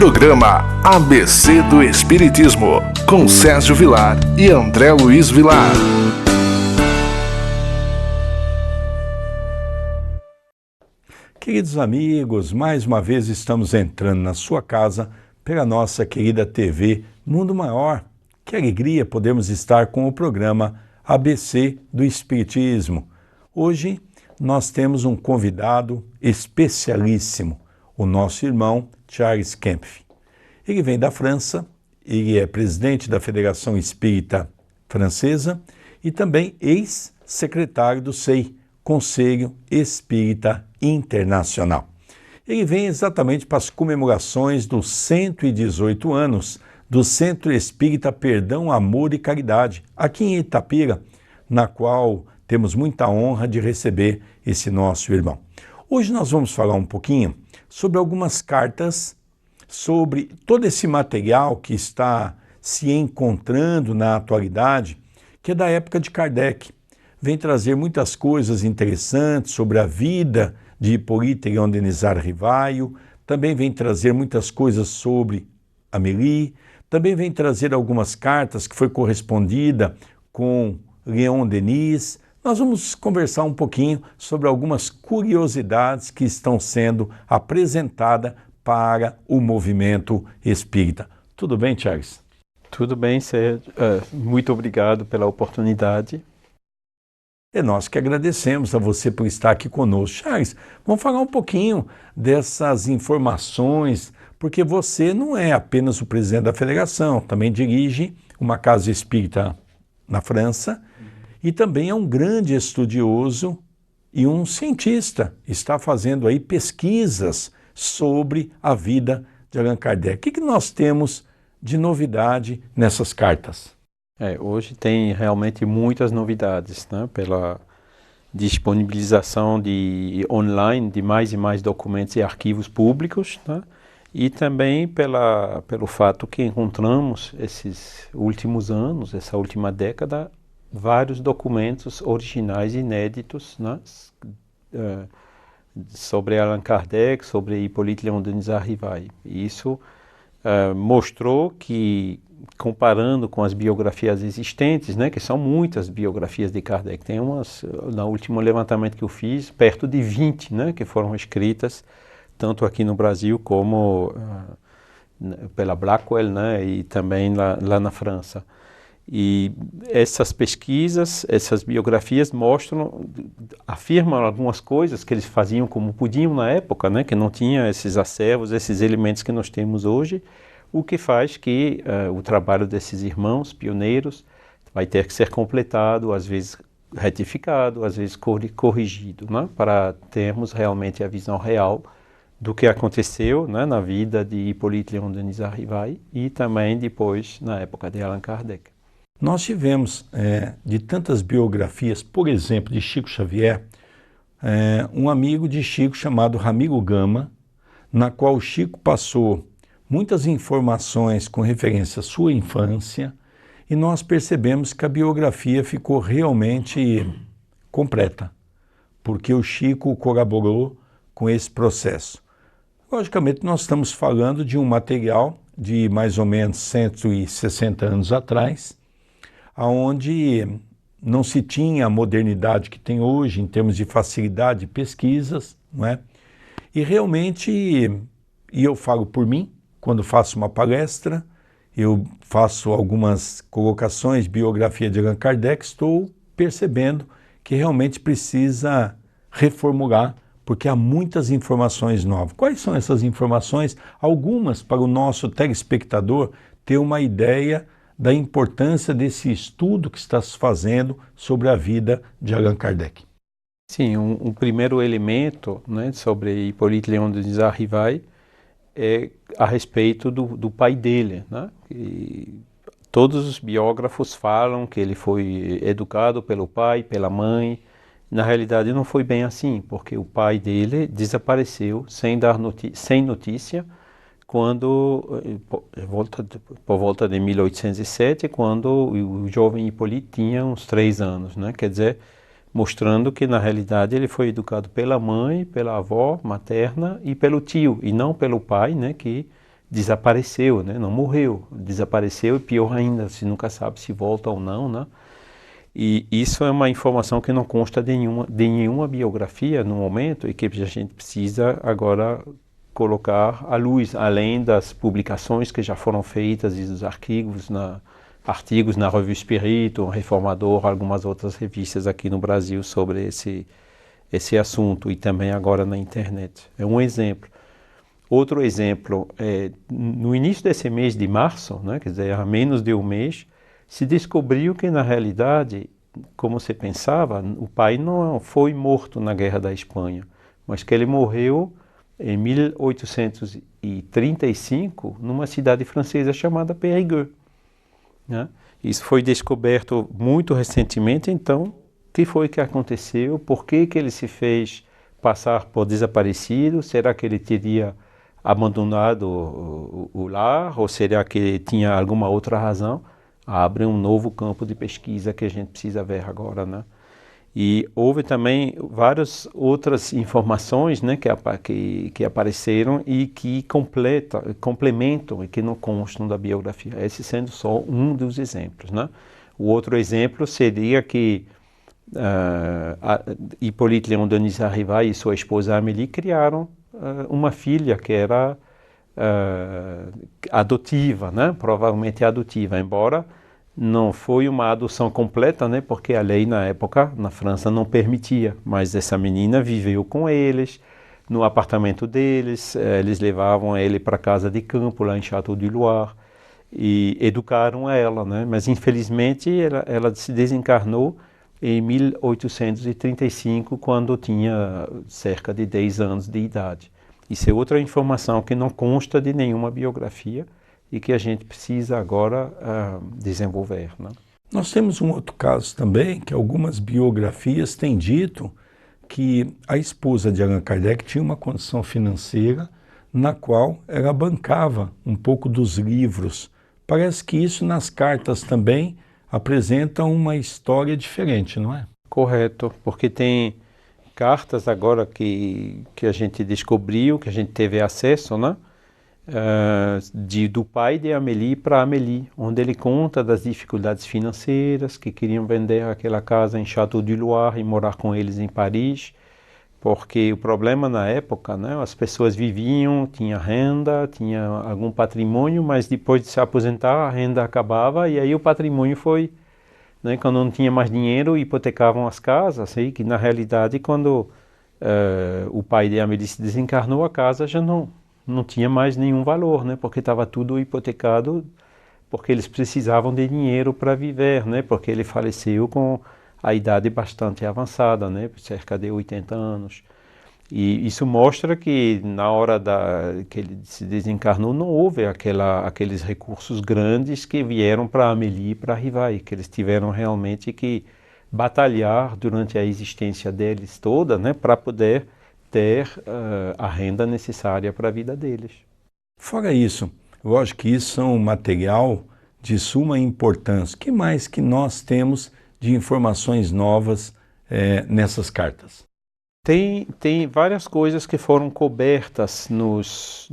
Programa ABC do Espiritismo, com Sérgio Vilar e André Luiz Vilar. Queridos amigos, mais uma vez estamos entrando na sua casa pela nossa querida TV Mundo Maior. Que alegria podermos estar com o programa ABC do Espiritismo. Hoje nós temos um convidado especialíssimo, o nosso irmão Charles Kempf. Ele vem da França, ele é presidente da Federação Espírita Francesa e também ex-secretário do SEI, Conselho Espírita Internacional. Ele vem exatamente para as comemorações dos 118 anos do Centro Espírita Perdão, Amor e Caridade, aqui em Itapira, na qual temos muita honra de receber esse nosso irmão. Hoje nós vamos falar um pouquinho sobre algumas cartas, sobre todo esse material que está se encontrando na atualidade, que é da época de Kardec. Vem trazer muitas coisas interessantes sobre a vida de Hippolyte Léon Denisard Rivaio, também vem trazer muitas coisas sobre Amélie, também vem trazer algumas cartas que foi correspondida com Leon Denis. Nós vamos conversar um pouquinho sobre algumas curiosidades que estão sendo apresentadas para o movimento espírita. Tudo bem, Charles? Tudo bem, Sérgio. Muito obrigado pela oportunidade. É nós que agradecemos a você por estar aqui conosco. Charles, vamos falar um pouquinho dessas informações, porque você não é apenas o presidente da federação, também dirige uma casa espírita na França e também é um grande estudioso e um cientista. Está fazendo aí pesquisas sobre a vida de Allan Kardec. O que nós temos de novidade nessas cartas? Hoje tem realmente muitas novidades, né? Pela disponibilização online de mais e mais documentos e arquivos públicos, né? E também pelo fato que encontramos esses últimos anos, essa última década, vários documentos originais inéditos, né? Sobre Allan Kardec, sobre Hippolyte Léon Denisard Rivaio. E isso mostrou que, comparando com as biografias existentes, né, que são muitas biografias de Kardec, tem umas, no último levantamento que eu fiz, perto de 20, né, que foram escritas, tanto aqui no Brasil como pela Blackwell, né, e também lá na França. E essas pesquisas, essas biografias afirmam algumas coisas que eles faziam como podiam na época, né, que não tinha esses acervos, esses elementos que nós temos hoje, o que faz que o trabalho desses irmãos pioneiros vai ter que ser completado, às vezes retificado, às vezes corrigido, né, para termos realmente a visão real do que aconteceu, né, na vida de Hippolyte Léon Denisard Rivaio e também depois na época de Allan Kardec. Nós tivemos, de tantas biografias, por exemplo, de Chico Xavier, um amigo de Chico chamado Ramiro Gama, na qual o Chico passou muitas informações com referência à sua infância, e nós percebemos que a biografia ficou realmente completa, porque o Chico colaborou com esse processo. Logicamente, nós estamos falando de um material de mais ou menos 160 anos atrás, onde não se tinha a modernidade que tem hoje em termos de facilidade de pesquisas, não é? E realmente, e eu falo por mim, quando faço uma palestra, eu faço algumas colocações, biografia de Allan Kardec, estou percebendo que realmente precisa reformular, porque há muitas informações novas. Quais são essas informações? Algumas para o nosso telespectador ter uma ideia da importância desse estudo que está se fazendo sobre a vida de Allan Kardec. Sim, um primeiro elemento, né, sobre Hippolyte Léon Denisard Rivaio é a respeito do pai dele, né? E todos os biógrafos falam que ele foi educado pelo pai, pela mãe. Na realidade não foi bem assim, porque o pai dele desapareceu sem notícia quando, por volta de 1807, quando o jovem Hippolyte tinha uns 3 anos, né? Quer dizer, mostrando que na realidade ele foi educado pela mãe, pela avó materna e pelo tio, e não pelo pai, né, que desapareceu, né? Não morreu, desapareceu e pior ainda, se nunca sabe se volta ou não, né? E isso é uma informação que não consta de nenhuma biografia no momento e que a gente precisa agora colocar à luz, além das publicações que já foram feitas e dos artigos na Revue Espírito, Reformador, algumas outras revistas aqui no Brasil sobre esse assunto e também agora na internet. É um exemplo. Outro exemplo, no início desse mês de março, né, quer dizer, há menos de um mês, se descobriu que, na realidade, como se pensava, o pai não foi morto na Guerra da Espanha, mas que ele morreu em 1835 numa cidade francesa chamada Périgueux, né? Isso foi descoberto muito recentemente, então, o que foi que aconteceu? Por que que ele se fez passar por desaparecido? Será que ele teria abandonado o lar? Ou será que tinha alguma outra razão? Abre um novo campo de pesquisa que a gente precisa ver agora, né? E houve também várias outras informações, né, que apareceram e que complementam e que não constam da biografia. Esse sendo só um dos exemplos, né? O outro exemplo seria que Hippolyte Léon Denis Arrivai e sua esposa Amélie criaram uma filha que era adotiva, né? Provavelmente adotiva, embora não foi uma adoção completa, né? Porque a lei na época, na França, não permitia. Mas essa menina viveu com eles, no apartamento deles, eles levavam ele para casa de campo, lá em Château du Loir, e educaram ela, né? Mas infelizmente ela se desencarnou em 1835, quando tinha cerca de 10 anos de idade. Isso é outra informação que não consta de nenhuma biografia e que a gente precisa agora desenvolver, né? Nós temos um outro caso também, que algumas biografias têm dito que a esposa de Allan Kardec tinha uma condição financeira na qual ela bancava um pouco dos livros. Parece que isso nas cartas também apresenta uma história diferente, não é? Correto, porque tem cartas agora que a gente descobriu, que a gente teve acesso, né? Do pai de Amélie para Amélie, onde ele conta das dificuldades financeiras, que queriam vender aquela casa em Château du Loir e morar com eles em Paris, porque o problema na época, né, as pessoas viviam, tinha renda, tinha algum patrimônio, mas depois de se aposentar a renda acabava e aí o patrimônio foi, né, quando não tinha mais dinheiro, hipotecavam as casas, e que na realidade quando o pai de Amélie se desencarnou, a casa já não tinha mais nenhum valor, né? Porque estava tudo hipotecado, porque eles precisavam de dinheiro para viver, né? Porque ele faleceu com a idade bastante avançada, né? Cerca de 80 anos. E isso mostra que na hora que ele se desencarnou não houve aqueles recursos grandes que vieram para Amélie e para Arrivai, que eles tiveram realmente que batalhar durante a existência deles toda, né? Para poder ter a renda necessária para a vida deles. Fora isso, lógico que isso é um material de suma importância. O que mais que nós temos de informações novas nessas cartas? Tem várias coisas que foram cobertas nas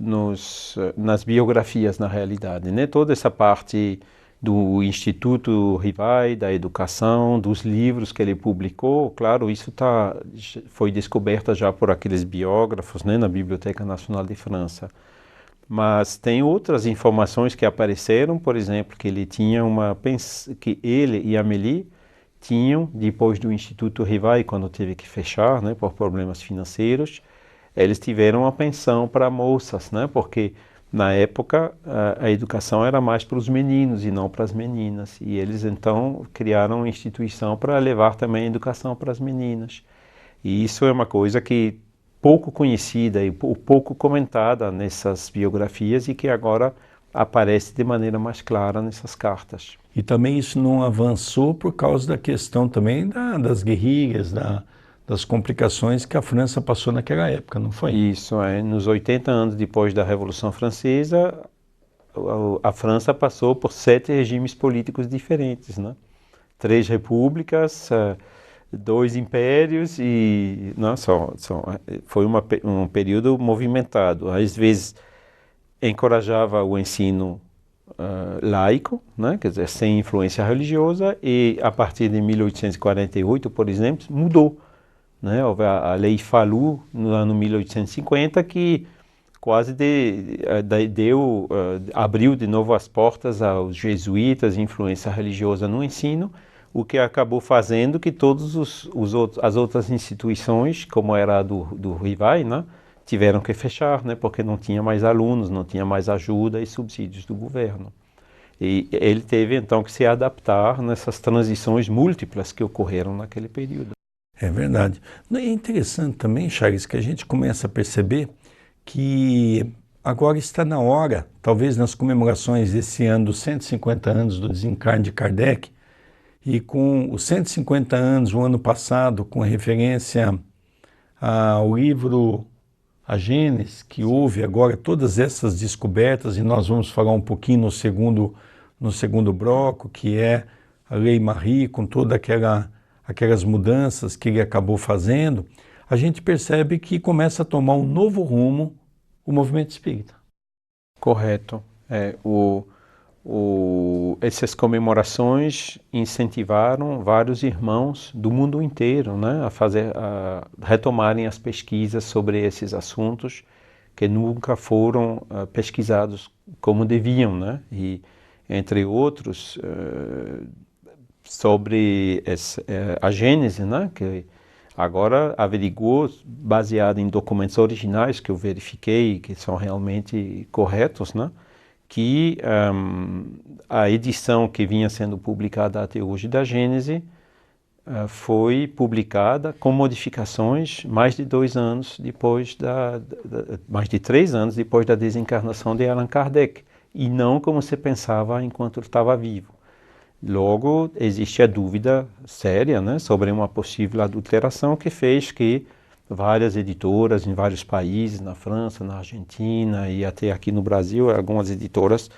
biografias, na realidade, né? Toda essa parte do Instituto Rivai, da educação, dos livros que ele publicou, claro, isso foi descoberta já por aqueles biógrafos, né, na Biblioteca Nacional de França. Mas tem outras informações que apareceram, por exemplo, que que ele e Amélie tinham, depois do Instituto Rivai, quando teve que fechar, né, por problemas financeiros, eles tiveram uma pensão para moças, né, porque na época a educação era mais para os meninos e não para as meninas, e eles então criaram uma instituição para levar também a educação para as meninas. E isso é uma coisa que pouco conhecida e pouco comentada nessas biografias e que agora aparece de maneira mais clara nessas cartas. E também isso não avançou por causa da questão também das guerrilhas, das complicações que a França passou naquela época, não foi? Isso, nos 80 anos depois da Revolução Francesa, a França passou por 7 regimes políticos diferentes, né? 3 repúblicas, 2 impérios e foi um período movimentado. Às vezes encorajava o ensino laico, né, quer dizer, sem influência religiosa, e a partir de 1848, por exemplo, mudou. Né? Houve a Lei Fallou, no ano 1850, que quase abriu de novo as portas aos jesuítas, influência religiosa no ensino, o que acabou fazendo que todas as outras instituições, como era a do Rivai, né, tiveram que fechar, né, porque não tinha mais alunos, não tinha mais ajuda e subsídios do governo. E ele teve então que se adaptar nessas transições múltiplas que ocorreram naquele período. É verdade. É interessante também, Charles, que a gente começa a perceber que agora está na hora, talvez nas comemorações desse ano dos 150 anos do desencarne de Kardec, e com os 150 anos, o ano passado, com referência ao livro A Gênese, que houve agora todas essas descobertas, e nós vamos falar um pouquinho no segundo bloco, que é a Lei Marie, com toda aquelas mudanças que ele acabou fazendo, a gente percebe que começa a tomar um novo rumo o movimento espírita. Correto. Essas comemorações incentivaram vários irmãos do mundo inteiro, né, a retomarem as pesquisas sobre esses assuntos que nunca foram pesquisados como deviam, né, e entre outros sobre a Gênese, né, que agora averigou, baseado em documentos originais que eu verifiquei, que são realmente corretos, né, que a edição que vinha sendo publicada até hoje da Gênese foi publicada com modificações mais de 2 anos depois mais de 3 anos depois da desencarnação de Allan Kardec, e não como se pensava enquanto ele estava vivo. Logo, existe a dúvida séria, né, sobre uma possível adulteração que fez que várias editoras em vários países, na França, na Argentina e até aqui no Brasil, algumas editoras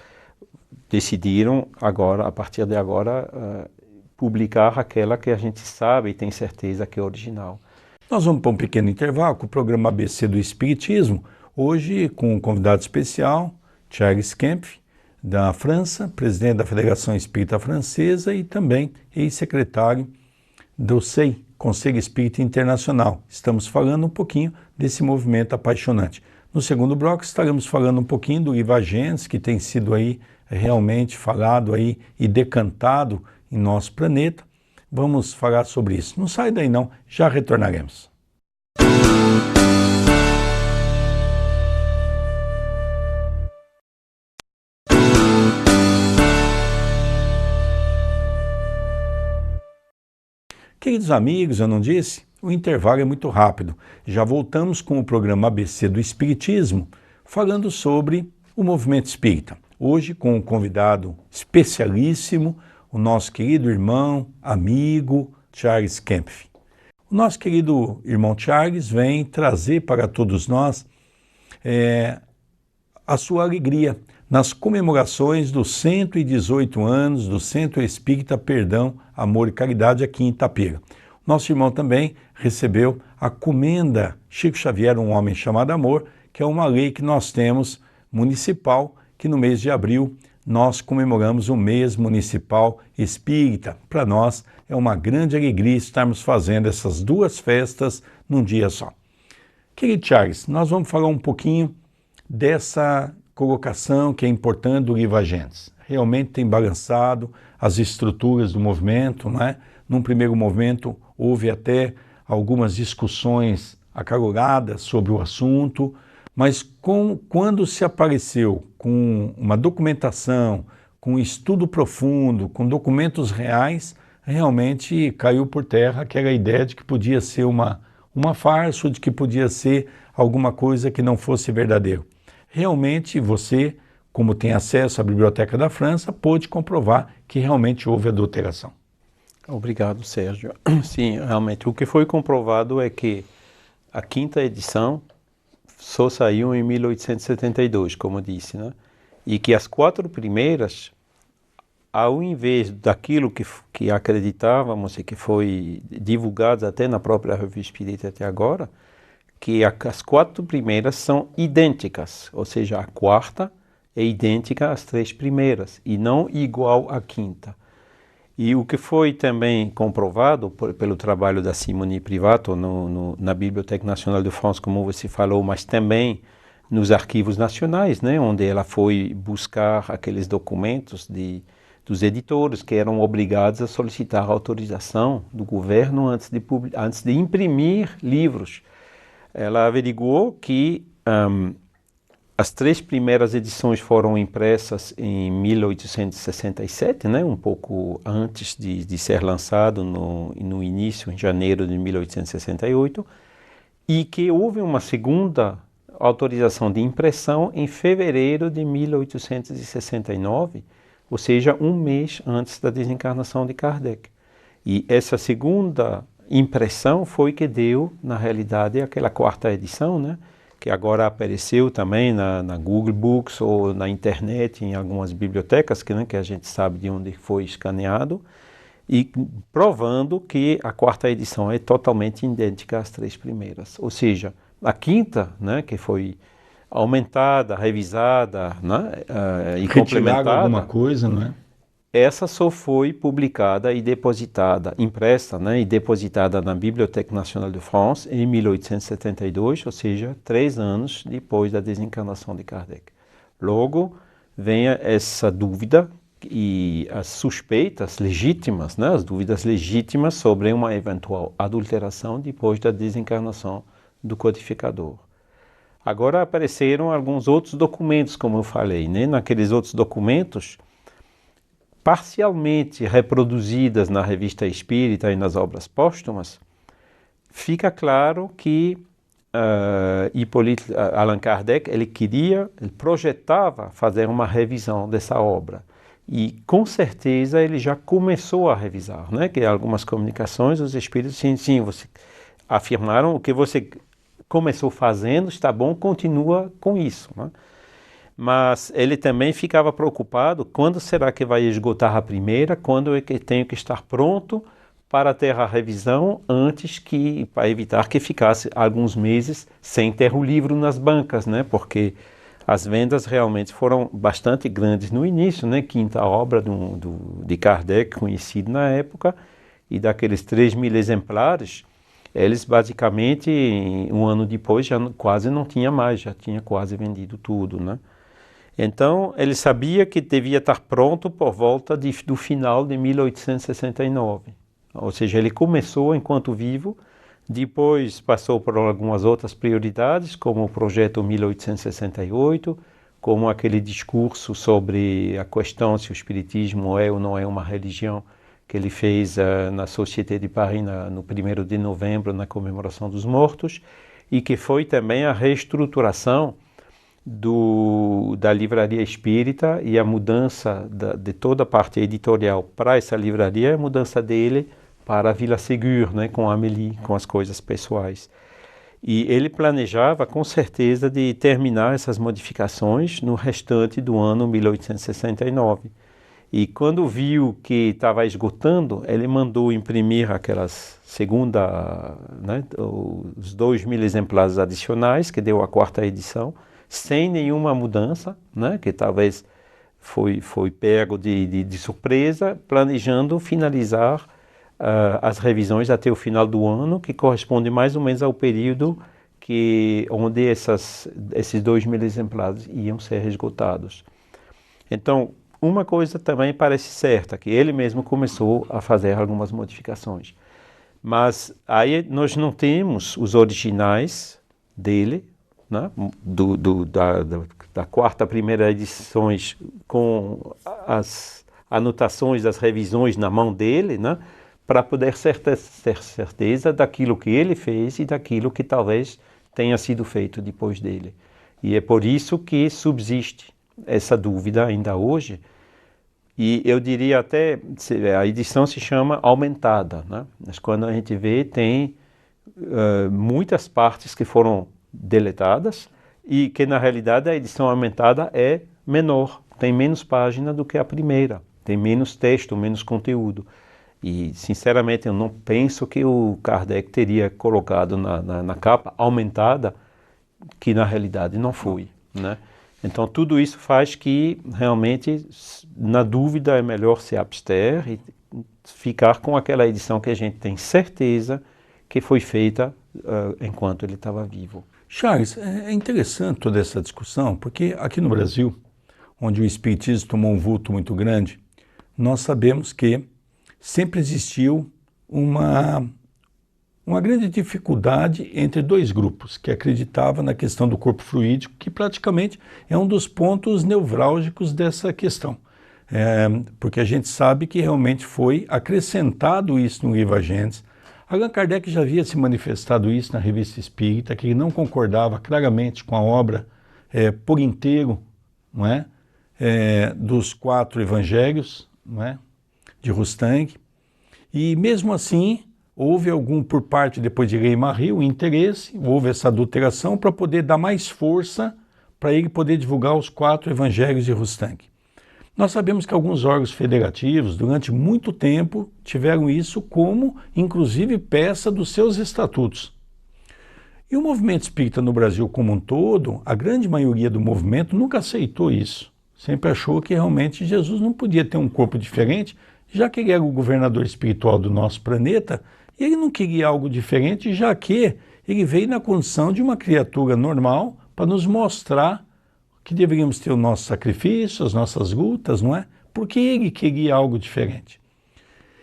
decidiram agora, a partir de agora, publicar aquela que a gente sabe e tem certeza que é original. Nós vamos para um pequeno intervalo com o programa ABC do Espiritismo, hoje com um convidado especial, Charles Kempf, da França, presidente da Federação Espírita Francesa e também ex-secretário do SEI, Conselho Espírita Internacional. Estamos falando um pouquinho desse movimento apaixonante. No segundo bloco estaremos falando um pouquinho do livro A Gênese, que tem sido aí realmente falado aí e decantado em nosso planeta. Vamos falar sobre isso. Não sai daí não, já retornaremos. Queridos amigos, eu não disse? O intervalo é muito rápido. Já voltamos com o programa ABC do Espiritismo, falando sobre o movimento espírita. Hoje com um convidado especialíssimo, o nosso querido irmão, amigo, Charles Kempf. O nosso querido irmão Charles vem trazer para todos nós a sua alegria nas comemorações dos 118 anos do Centro Espírita Perdão, Amor e Caridade aqui em Itapira. Nosso irmão também recebeu a Comenda Chico Xavier, um homem chamado Amor, que é uma lei que nós temos municipal, que no mês de abril nós comemoramos o mês municipal espírita. Para nós é uma grande alegria estarmos fazendo essas duas festas num dia só. Querido Charles, nós vamos falar um pouquinho dessa colocação que é importante do livro A Gênese. Realmente tem balançado as estruturas do movimento, não é? Num primeiro momento houve até algumas discussões acaloradas sobre o assunto, mas quando se apareceu com uma documentação, com um estudo profundo, com documentos reais, realmente caiu por terra aquela ideia de que podia ser uma farsa, ou de que podia ser alguma coisa que não fosse verdadeiro. Realmente você, como tem acesso à Biblioteca da França, pôde comprovar que realmente houve adulteração. Obrigado, Sérgio. Sim, realmente, o que foi comprovado é que a 5ª edição só saiu em 1872, como disse, né? E que as 4 primeiras, ao invés daquilo que acreditávamos e que foi divulgado até na própria Revista Espírita até agora, que as 4 primeiras são idênticas, ou seja, a quarta é idêntica às 3 primeiras e não igual à quinta. E o que foi também comprovado pelo trabalho da Simone Privato na Biblioteca Nacional de France, como você falou, mas também nos arquivos nacionais, né, onde ela foi buscar aqueles documentos dos editores que eram obrigados a solicitar autorização do governo antes de imprimir livros. Ela averiguou que as 3 primeiras edições foram impressas em 1867, né, um pouco antes de ser lançado no início, em janeiro de 1868, e que houve uma segunda autorização de impressão em fevereiro de 1869, ou seja, um mês antes da desencarnação de Kardec. E essa segunda impressão foi que deu, na realidade, aquela 4ª edição, né, que agora apareceu também na Google Books ou na internet, em algumas bibliotecas, que a gente sabe de onde foi escaneado, e provando que a 4ª edição é totalmente idêntica às 3 primeiras. Ou seja, a 5ª, né, que foi aumentada, revisada, né, e complementada, alguma coisa, não é? Essa só foi publicada e depositada, impressa, né, e depositada na Biblioteca Nacional de France em 1872, ou seja, 3 anos depois da desencarnação de Kardec. Logo, vem essa dúvida e as suspeitas legítimas, né, as dúvidas legítimas sobre uma eventual adulteração depois da desencarnação do codificador. Agora apareceram alguns outros documentos, como eu falei, né? Naqueles outros documentos, parcialmente reproduzidas na Revista Espírita e nas obras póstumas, fica claro que Allan Kardec ele projetava fazer uma revisão dessa obra. E com certeza ele já começou a revisar, né? Que em algumas comunicações os espíritos sim, você afirmaram o que você começou fazendo, está bom, continua com isso, né? Mas ele também ficava preocupado, quando será que vai esgotar a primeira, quando é que tenho que estar pronto para ter a revisão para evitar que ficasse alguns meses sem ter o livro nas bancas, né? Porque as vendas realmente foram bastante grandes no início, né? 5ª obra de Kardec, conhecido na época, e daqueles 3.000 exemplares, eles basicamente, um ano depois, já quase não tinha mais, já tinha quase vendido tudo, né? Então, ele sabia que devia estar pronto por volta do final de 1869. Ou seja, ele começou enquanto vivo, depois passou por algumas outras prioridades, como o projeto 1868, como aquele discurso sobre a questão se o espiritismo é ou não é uma religião, que ele fez na Société de Paris no 1º de novembro, na comemoração dos mortos, e que foi também a reestruturação da livraria espírita e a mudança de toda a parte editorial para essa livraria, a mudança dele para a Villa Ségur, né, com a Amélie, com as coisas pessoais. E ele planejava, com certeza, de terminar essas modificações no restante do ano 1869. E quando viu que estava esgotando, ele mandou imprimir aquelas os 2.000 exemplares adicionais, que deu a 4ª edição, sem nenhuma mudança, né, que talvez foi pego de surpresa, planejando finalizar as revisões até o final do ano, que corresponde mais ou menos ao período onde esses 2.000 exemplares iam ser esgotados. Então, uma coisa também parece certa, que ele mesmo começou a fazer algumas modificações. Mas aí nós não temos os originais dele, né, da 4ª primeira edições, com as anotações das revisões na mão dele, né, para poder ter certeza daquilo que ele fez e daquilo que talvez tenha sido feito depois dele. E é por isso que subsiste essa dúvida ainda hoje. E eu diria até, a edição se chama aumentada, né? Mas quando a gente vê, tem muitas partes que foram deletadas e que na realidade a edição aumentada é menor, tem menos página do que a primeira, tem menos texto, menos conteúdo. E, sinceramente, eu não penso que o Kardec teria colocado na capa aumentada, que na realidade não foi, né? Então, tudo isso faz que, realmente, na dúvida, é melhor se abster e ficar com aquela edição que a gente tem certeza que foi feita enquanto ele estava vivo. Charles, é interessante toda essa discussão, porque aqui no Brasil, onde o espiritismo tomou um vulto muito grande, nós sabemos que sempre existiu uma grande dificuldade entre dois grupos que acreditavam na questão do corpo fluídico, que praticamente é um dos pontos nevrálgicos dessa questão. Porque a gente sabe que realmente foi acrescentado isso no livro A Gênese. Allan Kardec já havia se manifestado isso na Revista Espírita, que ele não concordava claramente com a obra por inteiro, não é? Dos 4 evangelhos, não é? De Rustang. E mesmo assim, houve algum, por parte depois de Rey-Marie, o interesse, houve essa adulteração para poder dar mais força para ele poder divulgar os 4 evangelhos de Rustang. Nós sabemos que alguns órgãos federativos, durante muito tempo, tiveram isso como, inclusive, peça dos seus estatutos. E o movimento espírita no Brasil como um todo, a grande maioria do movimento nunca aceitou isso. Sempre achou que realmente Jesus não podia ter um corpo diferente, já que ele era o governador espiritual do nosso planeta, e ele não queria algo diferente, já que ele veio na condição de uma criatura normal para nos mostrar que deveríamos ter o nosso sacrifício, as nossas lutas, não é? Porque ele queria algo diferente.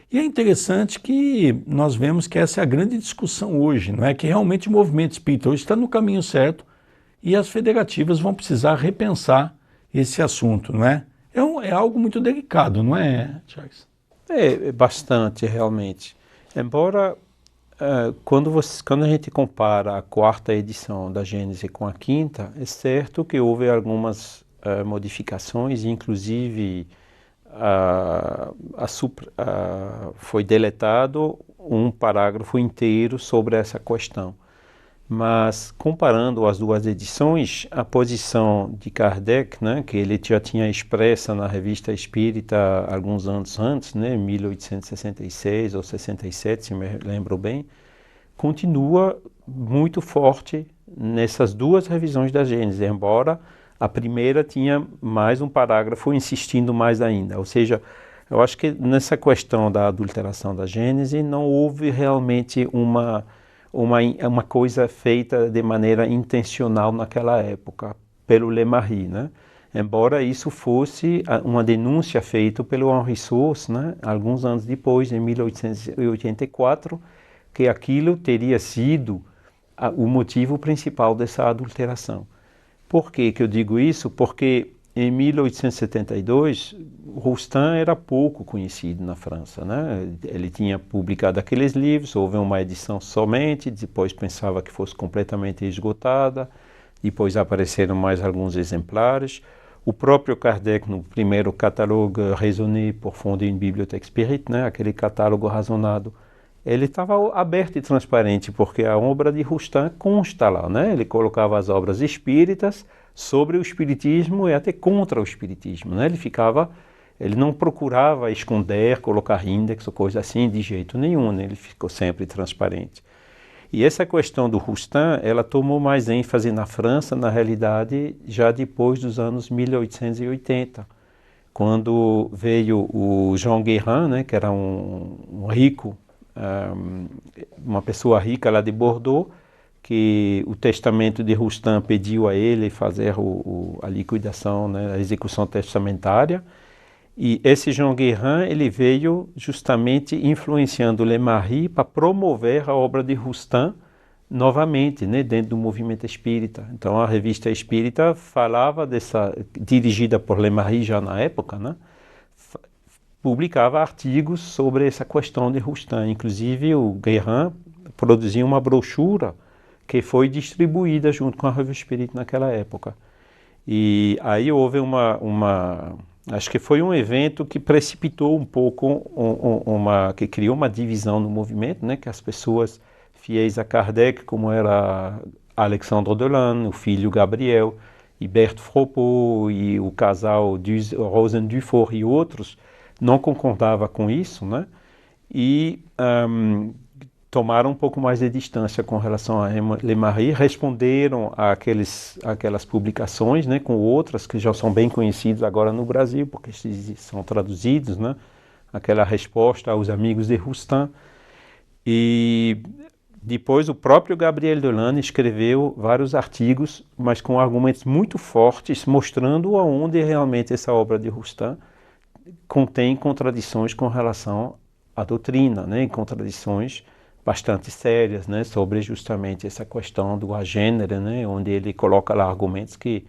E é interessante que nós vemos que essa é a grande discussão hoje, não é? Que realmente o movimento espírita hoje está no caminho certo e as federativas vão precisar repensar esse assunto, não é? É algo muito delicado, não é, Charles? É bastante, realmente. Embora, quando a gente compara a 4ª edição da Gênese com a 5ª, é certo que houve algumas modificações, inclusive foi deletado um parágrafo inteiro sobre essa questão. Mas, comparando as 2 edições, a posição de Kardec, né, que ele já tinha expressa na Revista Espírita alguns anos antes, né, 1866 ou 67, se me lembro bem, continua muito forte nessas 2 revisões da Gênese, embora a primeira tinha mais um parágrafo insistindo mais ainda. Ou seja, eu acho que nessa questão da adulteração da Gênese não houve realmente uma coisa feita de maneira intencional naquela época, pelo Rey-Marie, né? Embora isso fosse uma denúncia feita pelo Henri Sauce, né? Alguns anos depois, em 1884, que aquilo teria sido o motivo principal dessa adulteração. Por que eu digo isso? Porque em 1872, Roustan era pouco conhecido na França, né? Ele tinha publicado aqueles livros, houve uma edição somente, depois pensava que fosse completamente esgotada, depois apareceram mais alguns exemplares. O próprio Kardec, no primeiro catálogo Raisonné pour fonder une bibliothèque spirite, né? Aquele catálogo razonado, ele estava aberto e transparente, porque a obra de Roustan consta lá, né? Ele colocava as obras espíritas sobre o espiritismo e até contra o espiritismo, né? Ele não procurava esconder, colocar índex ou coisa assim de jeito nenhum, né? Ele ficou sempre transparente. E essa questão do Roustan, ela tomou mais ênfase na França, na realidade, já depois dos anos 1880, quando veio o Jean Guérin, né? Que era um rico, uma pessoa rica lá de Bordeaux, que o testamento de Roustan pediu a ele fazer a liquidação, né, a execução testamentária, e esse Jean Guérin, ele veio justamente influenciando Rey-Marie para promover a obra de Roustan novamente, né, dentro do movimento espírita. Então a Revista Espírita falava dirigida por Rey-Marie já na época, né, publicava artigos sobre essa questão de Roustan. Inclusive o Guérin produzia uma brochura que foi distribuída junto com a Revista Espírita naquela época. E aí houve acho que foi um evento que precipitou um pouco, que criou uma divisão no movimento, né, que as pessoas fiéis a Kardec, como era Alexandre Delanne, o filho Gabriel, e Berthe Fropeau, e o casal Rosen Dufour e outros, não concordava com isso, né? e tomaram um pouco mais de distância com relação a Le Marie, responderam aquelas publicações, né, com outras que já são bem conhecidas agora no Brasil, porque são traduzidos, né, aquela resposta aos amigos de Roustan. E depois o próprio Gabriel Dollin escreveu vários artigos, mas com argumentos muito fortes, mostrando aonde realmente essa obra de Roustan contém contradições com relação à doutrina, né, contradições bastante sérias, né, sobre justamente essa questão do agênero, né, onde ele coloca lá argumentos que,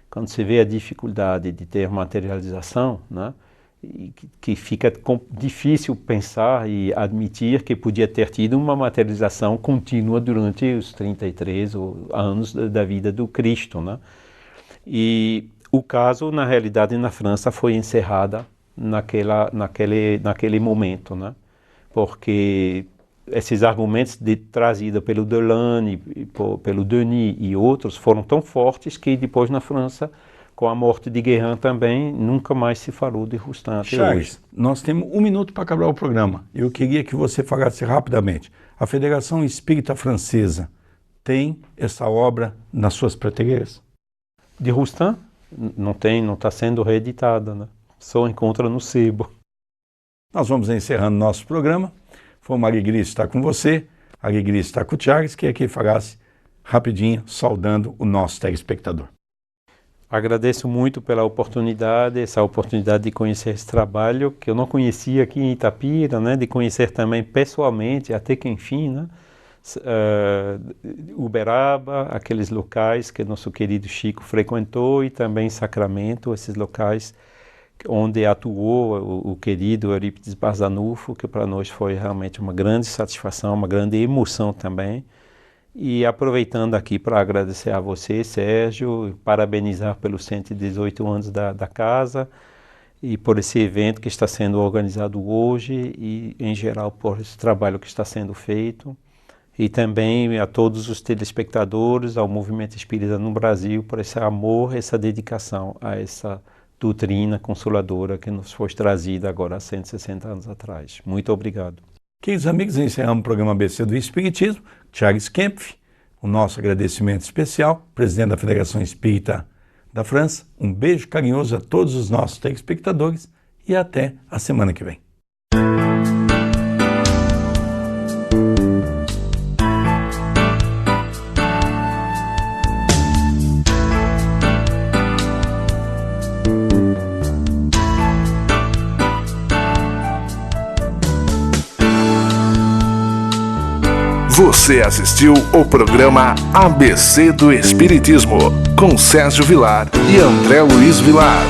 quando você vê a dificuldade de ter materialização, né, e que fica difícil pensar e admitir que podia ter tido uma materialização contínua durante os 33 anos da vida do Cristo, né? E o caso, na realidade, na França foi encerrado naquele momento, né? Porque esses argumentos trazidos pelo Dollin, pelo Denis e outros foram tão fortes que depois na França, com a morte de Guérin também, nunca mais se falou de Roustan até Charles, hoje. nós temos 1 minuto para acabar o programa. Eu queria que você falasse rapidamente. A Federação Espírita Francesa tem essa obra nas suas prateleiras? De Roustan? Não tem, não está sendo reeditada, né? Só encontra no sebo. Nós vamos encerrando nosso programa. Foi uma alegria estar com você, alegria estar com o Charles, que aqui falasse rapidinho, saudando o nosso telespectador. Agradeço muito pela oportunidade, essa oportunidade de conhecer esse trabalho, que eu não conhecia aqui em Itapira, né, de conhecer também pessoalmente, até que enfim, né, Uberaba, aqueles locais que nosso querido Chico frequentou, e também Sacramento, esses locais onde atuou o querido Eurípides Barzanufo, que para nós foi realmente uma grande satisfação, uma grande emoção também. E aproveitando aqui para agradecer a você, Sérgio, parabenizar pelos 118 anos da casa e por esse evento que está sendo organizado hoje e, em geral, por esse trabalho que está sendo feito. E também a todos os telespectadores, ao Movimento Espírita no Brasil, por esse amor, essa dedicação a essa doutrina consoladora que nos foi trazida agora há 160 anos atrás. Muito obrigado. Queridos amigos, encerramos o programa ABC do Espiritismo. Charles Kempf, o nosso agradecimento especial, presidente da Federação Espírita da França. Um beijo carinhoso a todos os nossos telespectadores e até a semana que vem. Você assistiu o programa ABC do Espiritismo, com Sérgio Vilar e André Luiz Vilar.